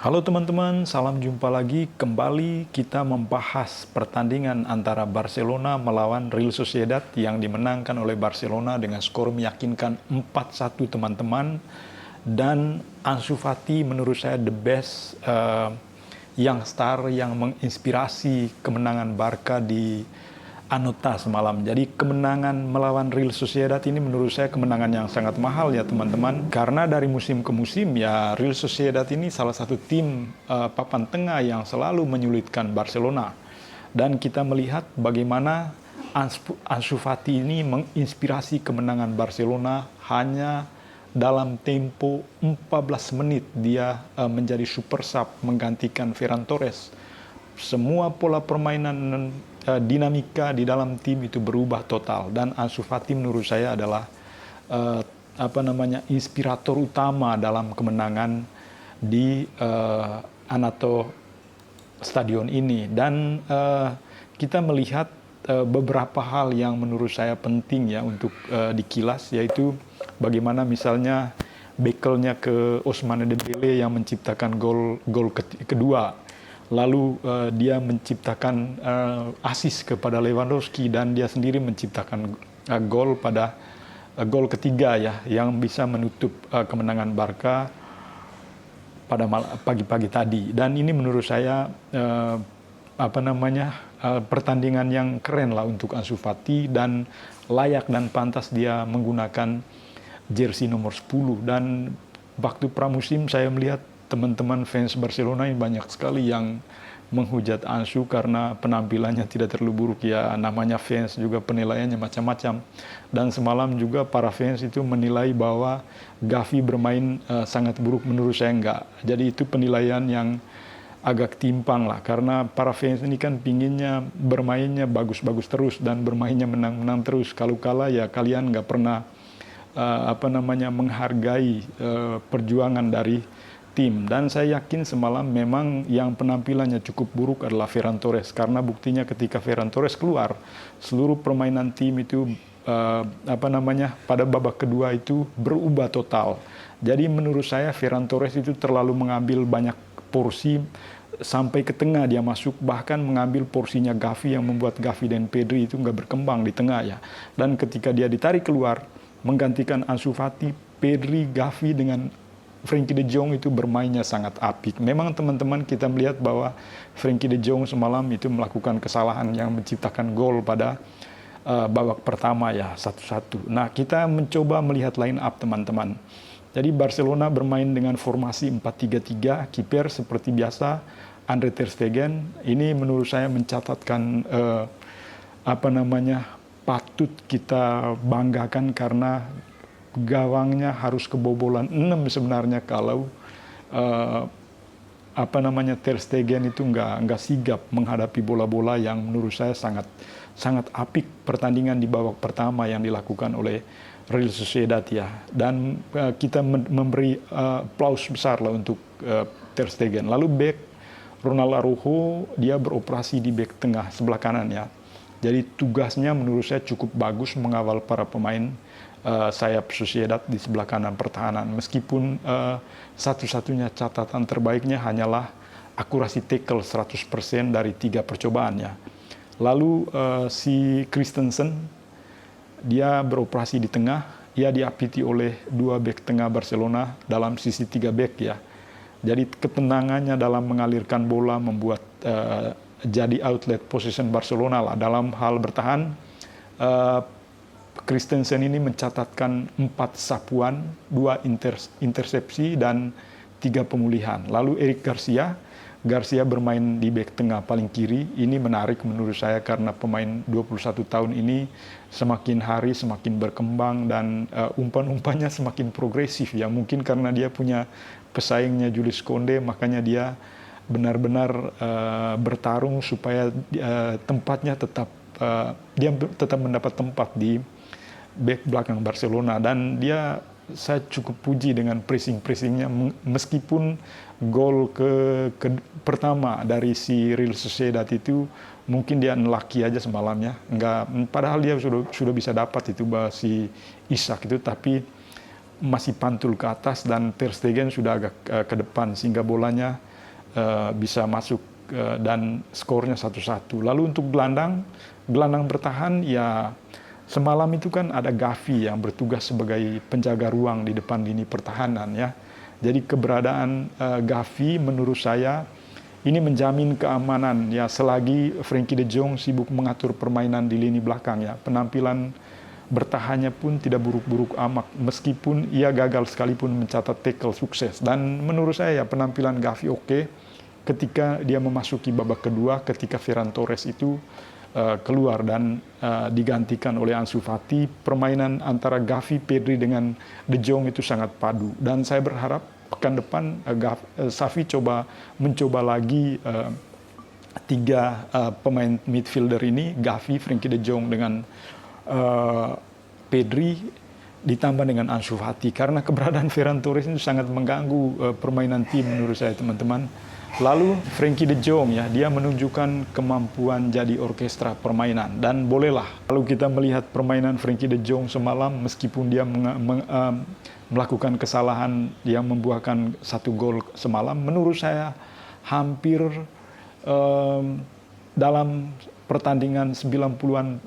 Halo teman-teman, salam jumpa lagi. Kembali kita membahas pertandingan antara Barcelona melawan Real Sociedad yang dimenangkan oleh Barcelona dengan skor meyakinkan 4-1 teman-teman. Dan Ansu Fati menurut saya the best young star yang menginspirasi kemenangan Barca di Anoeta semalam. Jadi kemenangan melawan Real Sociedad ini menurut saya kemenangan yang sangat mahal ya teman-teman. Karena dari musim ke musim ya Real Sociedad ini salah satu tim papan tengah yang selalu menyulitkan Barcelona. Dan kita melihat bagaimana Ansu Fati ini menginspirasi kemenangan Barcelona hanya dalam tempo 14 menit dia menjadi super sub menggantikan Ferran Torres. Semua pola permainan dinamika di dalam tim itu berubah total, dan Ansu Fati menurut saya adalah inspirator utama dalam kemenangan di Anoeta Stadion ini. Dan kita melihat beberapa hal yang menurut saya penting ya untuk dikilas, yaitu bagaimana misalnya bekelnya ke Ousmane Dembele yang menciptakan gol kedua. Lalu dia menciptakan assist kepada Lewandowski, dan dia sendiri menciptakan gol pada gol ketiga ya, yang bisa menutup kemenangan Barca pada pagi-pagi tadi. Dan ini menurut saya pertandingan yang keren lah untuk Ansu Fati, dan layak dan pantas dia menggunakan jersey nomor 10. Dan waktu pramusim saya melihat teman-teman fans Barcelona ini banyak sekali yang menghujat Ansu karena penampilannya tidak terlalu buruk ya, namanya fans juga penilaiannya macam-macam. Dan semalam juga para fans itu menilai bahwa Gavi bermain sangat buruk, menurut saya enggak. Jadi itu penilaian yang agak timpang lah, karena para fans ini kan pinginnya bermainnya bagus-bagus terus dan bermainnya menang-menang terus. Kalau kalah ya kalian nggak pernah menghargai perjuangan dari tim. Dan saya yakin semalam memang yang penampilannya cukup buruk adalah Ferran Torres, karena buktinya ketika Ferran Torres keluar, seluruh permainan tim itu pada babak kedua itu berubah total. Jadi menurut saya Ferran Torres itu terlalu mengambil banyak porsi, sampai ke tengah dia masuk, bahkan mengambil porsinya Gavi yang membuat Gavi dan Pedri itu nggak berkembang di tengah ya. Dan ketika dia ditarik keluar menggantikan Ansu Fati, Pedri, Gavi dengan Frenkie de Jong itu bermainnya sangat apik. Memang teman-teman kita melihat bahwa Frenkie de Jong semalam itu melakukan kesalahan yang menciptakan gol pada babak pertama ya, 1-1. Nah, kita mencoba melihat line up teman-teman. Jadi Barcelona bermain dengan formasi 4-3-3, kiper seperti biasa Andre ter Stegen. Ini menurut saya mencatatkan patut kita banggakan, karena gawangnya harus kebobolan 6 sebenarnya kalau ter Stegen itu nggak sigap menghadapi bola-bola yang menurut saya sangat apik pertandingan di babak pertama yang dilakukan oleh Real Sociedad ya. Dan kita memberi aplaus besar lah untuk ter Stegen. Lalu back Ronald Araujo, dia beroperasi di back tengah sebelah kanan ya. Jadi tugasnya menurut saya cukup bagus mengawal para pemain sayap Sociedad di sebelah kanan pertahanan. Meskipun satu-satunya catatan terbaiknya hanyalah akurasi tackle 100% dari 3 percobaan ya. Lalu si Christensen, dia beroperasi di tengah, ia diapiti oleh 2 bek tengah Barcelona dalam sisi 3 bek ya. Jadi ketenangannya dalam mengalirkan bola membuat jadi outlet position Barcelona lah dalam hal bertahan. Christensen ini mencatatkan 4 sapuan, 2 intersepsi, dan 3 pemulihan. Lalu Eric Garcia bermain di bek tengah paling kiri. Ini menarik menurut saya karena pemain 21 tahun ini semakin hari semakin berkembang, dan umpan-umpannya semakin progresif ya. Mungkin karena dia punya pesaingnya Jules Koundé, makanya dia benar-benar bertarung supaya tempatnya dia tetap mendapat tempat di back belakang Barcelona. Dan dia, saya cukup puji dengan pressingnya, meskipun gol pertama dari si Real Sociedad itu mungkin dia unlucky aja semalamnya, padahal dia sudah bisa dapat itu si Isak itu, tapi masih pantul ke atas dan ter Stegen sudah agak ke depan sehingga bolanya bisa masuk dan skornya 1-1. Lalu untuk gelandang bertahan ya semalam itu kan ada Gavi yang bertugas sebagai penjaga ruang di depan lini pertahanan ya. Jadi keberadaan Gavi menurut saya ini menjamin keamanan ya selagi Frenkie de Jong sibuk mengatur permainan di lini belakang ya. Penampilan bertahannya pun tidak buruk-buruk amat meskipun ia gagal sekalipun mencatat tackle sukses. Dan menurut saya ya penampilan Gavi oke ketika dia memasuki babak kedua ketika Ferran Torres itu keluar dan digantikan oleh Ansu Fati. Permainan antara Gavi, Pedri dengan De Jong itu sangat padu dan saya berharap pekan depan Xavi mencoba lagi tiga pemain midfielder ini, Gavi, Frenkie de Jong dengan Pedri ditambah dengan Ansu Fati karena keberadaan Ferran Torres itu sangat mengganggu permainan tim menurut saya teman-teman. Lalu Frenkie de Jong ya, dia menunjukkan kemampuan jadi orkestra permainan dan bolehlah kalau kita melihat permainan Frenkie de Jong semalam meskipun dia melakukan kesalahan yang membuahkan 1 gol semalam, menurut saya hampir dalam pertandingan 80-an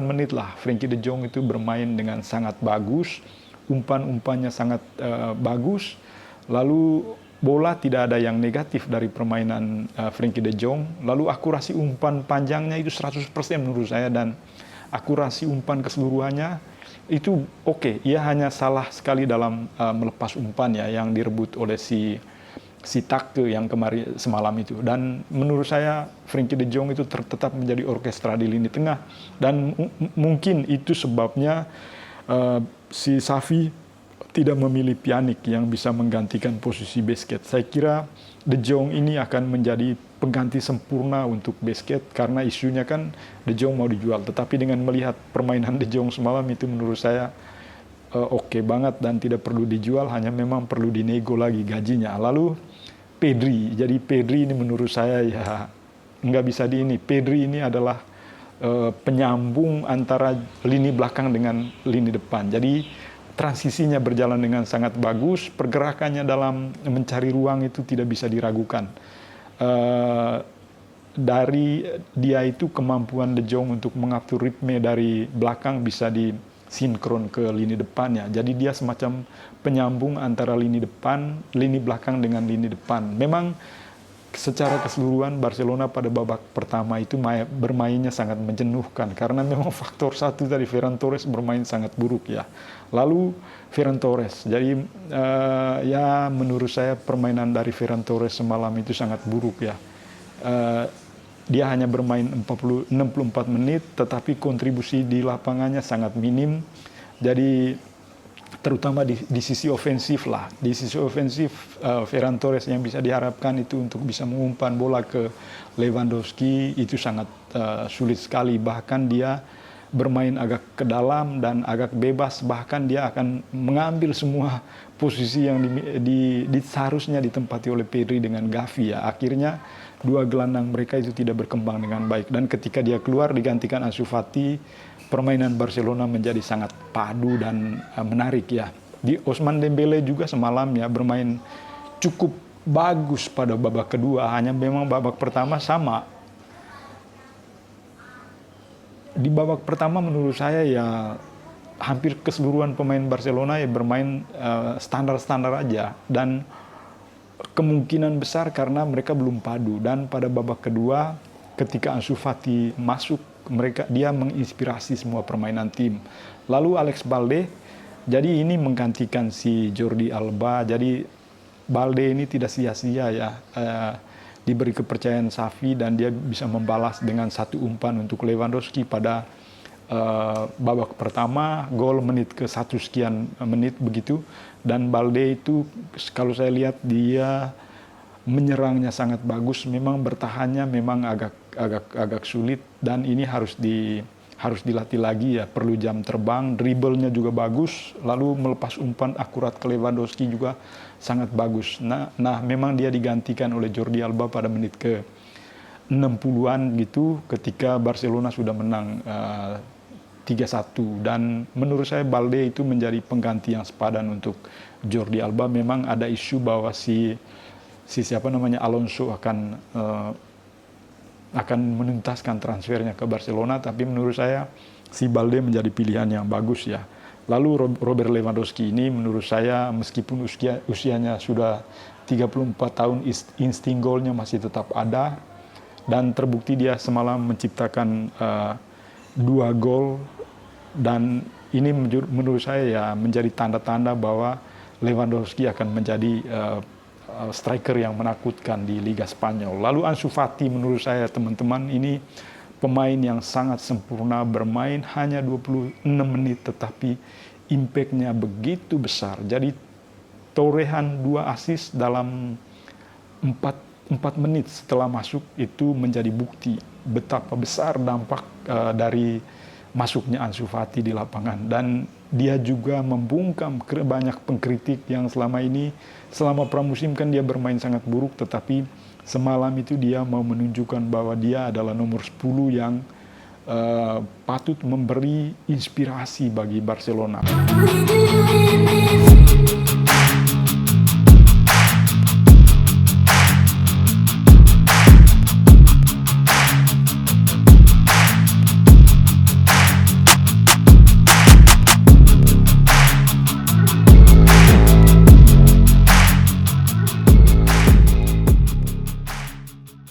menit lah Frenkie de Jong itu bermain dengan sangat bagus, umpan-umpannya sangat bagus, lalu bola tidak ada yang negatif dari permainan Frenkie de Jong. Lalu akurasi umpan panjangnya itu 100% menurut saya dan akurasi umpan keseluruhannya itu oke. Ia hanya salah sekali dalam melepas umpan ya yang direbut oleh si Take yang semalam itu. Dan menurut saya Frenkie de Jong itu tetap menjadi orkestra di lini tengah dan mungkin itu sebabnya si Xavi tidak memilih Pjanic yang bisa menggantikan posisi Busquets. Saya kira De Jong ini akan menjadi pengganti sempurna untuk Busquets karena isunya kan De Jong mau dijual. Tetapi dengan melihat permainan De Jong semalam itu menurut saya oke banget dan tidak perlu dijual, hanya memang perlu dinego lagi gajinya. Lalu Pedri, jadi Pedri ini menurut saya ya nggak bisa Pedri ini adalah penyambung antara lini belakang dengan lini depan. Jadi transisinya berjalan dengan sangat bagus, pergerakannya dalam mencari ruang itu tidak bisa diragukan. Dari dia itu kemampuan De Jong untuk mengatur ritme dari belakang bisa disinkron ke lini depannya. Jadi dia semacam penyambung antara lini belakang dengan lini depan. Memang secara keseluruhan Barcelona pada babak pertama itu bermainnya sangat menjenuhkan karena memang faktor satu dari Ferran Torres bermain sangat buruk ya. Lalu Ferran Torres, jadi ya menurut saya permainan dari Ferran Torres semalam itu sangat buruk ya. Dia hanya bermain 64 menit tetapi kontribusi di lapangannya sangat minim. Jadi terutama di sisi ofensif lah. Di sisi ofensif Ferran Torres yang bisa diharapkan itu untuk bisa mengumpan bola ke Lewandowski itu sangat sulit sekali. Bahkan dia bermain agak ke dalam dan agak bebas. Bahkan dia akan mengambil semua posisi yang seharusnya ditempati oleh Pedri dengan Gavi ya. Akhirnya dua gelandang mereka itu tidak berkembang dengan baik. Dan ketika dia keluar digantikan Ansu Fati, permainan Barcelona menjadi sangat padu dan menarik ya. Di Ousmane Dembele juga semalam ya bermain cukup bagus pada babak kedua. Hanya memang babak pertama sama. Di babak pertama menurut saya ya hampir keseluruhan pemain Barcelona ya bermain standar-standar aja. Dan kemungkinan besar karena mereka belum padu. Dan pada babak kedua ketika Ansu Fati masuk, dia menginspirasi semua permainan tim. Lalu Alex Balde, jadi ini menggantikan si Jordi Alba. Jadi Balde ini tidak sia-sia ya diberi kepercayaan Xavi dan dia bisa membalas dengan 1 umpan untuk Lewandowski pada babak pertama, gol menit ke 1 sekian menit begitu. Dan Balde itu kalau saya lihat dia menyerangnya sangat bagus, memang bertahannya memang agak sulit dan ini harus dilatih lagi ya, perlu jam terbang, dribblenya juga bagus, lalu melepas umpan akurat ke Lewandowski juga sangat bagus. Nah memang dia digantikan oleh Jordi Alba pada menit ke 60-an gitu ketika Barcelona sudah menang 3-1 dan menurut saya Balde itu menjadi pengganti yang sepadan untuk Jordi Alba. Memang ada isu bahwa si siapa namanya Alonso akan menuntaskan transfernya ke Barcelona, tapi menurut saya si Balde menjadi pilihan yang bagus ya. Lalu Robert Lewandowski ini menurut saya meskipun usianya sudah 34 tahun, insting golnya masih tetap ada, dan terbukti dia semalam menciptakan 2 gol, dan ini menurut saya ya menjadi tanda-tanda bahwa Lewandowski akan menjadi striker yang menakutkan di Liga Spanyol. Lalu Ansu Fati menurut saya teman-teman ini pemain yang sangat sempurna, bermain hanya 26 menit tetapi impact-nya begitu besar. Jadi torehan 2 assist dalam 4 menit setelah masuk itu menjadi bukti betapa besar dampak dari masuknya Ansu Fati di lapangan. Dan dia juga membungkam banyak pengkritik yang selama pramusim kan dia bermain sangat buruk, tetapi semalam itu dia mau menunjukkan bahwa dia adalah nomor 10 yang patut memberi inspirasi bagi Barcelona.